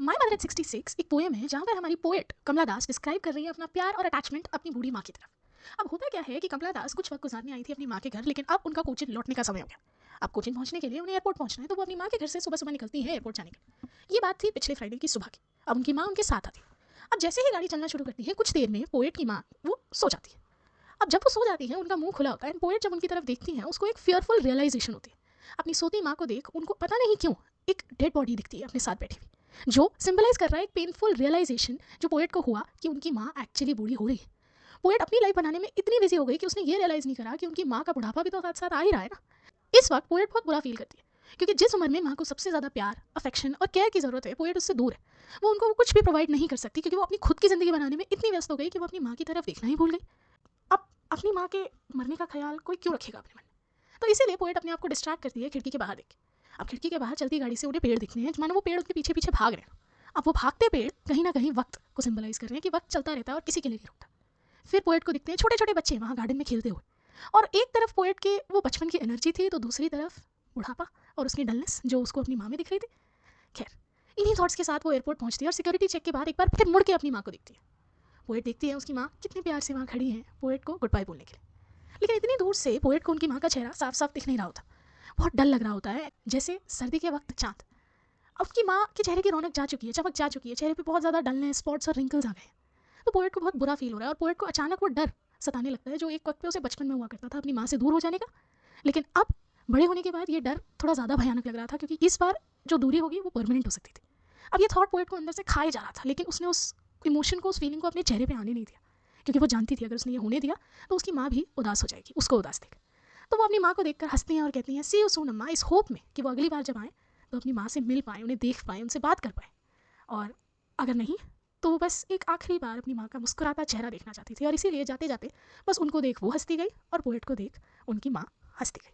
My mother eight 66 एक poem है जहाँ पर हमारी पोएट कमला दास डिस्क्राइब कर रही है अपना प्यार और अटैचमेंट अपनी बूढ़ी माँ की तरफ। अब होता क्या है कि कमला दास कुछ वक्त गुजारने आई थी अपनी माँ के घर, लेकिन अब उनका कोचिन लौटने का समय हो गया। अब कोचिन पहुंचने के लिए उन्हें एयरपोर्ट पहुंचना है, तो वो अपनी माँ के घर से सुबह सुबह निकलती है एयरपोर्ट जाने के लिए। ये बात थी पिछले फ्राइडे की सुबह की। अब उनकी माँ उनके साथ आती है। अब जैसे ही गाड़ी चलना शुरू करती है, कुछ देर में पोएट की माँ वो सो जाती है। अब जब वो सो जाती है, उनका मुंह खुला होता है एंड पोएट जब उनकी तरफ देखती है, उसको एक फियरफुल रियलाइजेशन होती है। अपनी सोती माँ को देख उनको पता नहीं क्यों एक डेड बॉडी दिखती है अपने साथ बैठी हुई, जो सिंबलाइज कर रहा है एक पेनफुल रियलाइजेशन जो पोएट को हुआ कि उनकी माँ एक्चुअली बूढ़ी हो रही है। पोएट अपनी लाइफ बनाने में इतनी बिजी हो गई कि उसने ये रियलाइज नहीं करा कि उनकी माँ का बुढ़ापा भी तो साथ साथ आ ही रहा है ना। इस वक्त पोएट बहुत बुरा फील करती है, क्योंकि जिस उम्र में माँ को सबसे ज़्यादा प्यार, अफेक्शन और केयर की ज़रूरत है, पोएट उससे दूर है। वो उनको कुछ भी प्रोवाइड नहीं कर सकती, क्योंकि वो अपनी खुद की ज़िंदगी बनाने में इतनी व्यस्त हो गई कि वो अपनी माँ की तरफ देखना ही भूल गई। अब अपनी माँ के मरने का ख्याल कोई क्यों रखेगा अपने मन में? तो इसीलिए पोएट अपने आप को डिस्ट्रैक्ट करती है खिड़की के बाहर देख। अब खिड़की के बाहर चलती गाड़ी से उन्हें पेड़ दिखते हैं, मानो वो पेड़ उनके पीछे पीछे भाग रहे हैं। अब वो भागते पेड़ कहीं ना कहीं वक्त को सिंबलाइज कर रहे हैं कि वक्त चलता रहता है और किसी के लिए नहीं रुकता। फिर पोएट को दिखते हैं छोटे छोटे बच्चे वहाँ गार्डन में खेलते हुए, और एक तरफ पोएट के वो बचपन की एनर्जी थी, तो दूसरी तरफ बुढ़ापा और उसकी डलनेस जो उसको अपनी माँ में दिख रही थी। खैर, इन्हीं थॉट्स के साथ वो एयरपोर्ट पहुंचती है और सिक्योरिटी चेक के बाद एक बार फिर मुड़ के अपनी माँ को दिखती है। पोएट देखती है उसकी माँ कितने प्यार से वहाँ खड़ी है पोएट को गुड बाय बोलने के लिए, लेकिन इतनी दूर से पोएट को उनकी माँ का चेहरा साफ साफ दिख नहीं रहा होता। बहुत डल लग रहा होता है, जैसे सर्दी के वक्त चाँद। अब उसकी माँ के चेहरे की रौनक जा चुकी है, चमक जा चुकी है, चेहरे पे बहुत ज़्यादा डलनेस, स्पॉट्स और रिंकल्स आ गए हैं। तो पोएट को बहुत बुरा फील हो रहा है और पोएट को अचानक वो डर सताने लगता है जो एक वक्त पे उसे बचपन में हुआ करता था अपनी माँ से दूर हो जाने का। लेकिन अब बड़े होने के बाद ये डर थोड़ा ज़्यादा भयानक लग रहा था, क्योंकि इस बार जो दूरी होगी वो परमानेंट हो सकती थी। अब ये थॉट पोएट को अंदर से खाए जा रहा था, लेकिन उसने उस इमोशन को, उस फीलिंग को अपने चेहरे पे आने नहीं दिया, क्योंकि वो जानती थी अगर उसने ये होने दिया तो उसकी माँ भी उदास हो जाएगी, उसको उदास देख। तो वो अपनी माँ को देखकर हंसती हैं और कहती हैं सी यू सून अम्मा, इस होप में कि वो अगली बार जब आएँ तो अपनी माँ से मिल पाएँ, उन्हें देख पाएँ, उनसे बात कर पाएँ, और अगर नहीं तो वो बस एक आखिरी बार अपनी माँ का मुस्कुराता चेहरा देखना चाहती थी। और इसीलिए जाते जाते बस उनको देख वो हंसती गई और पोएट को देख उनकी माँ हंसती गई।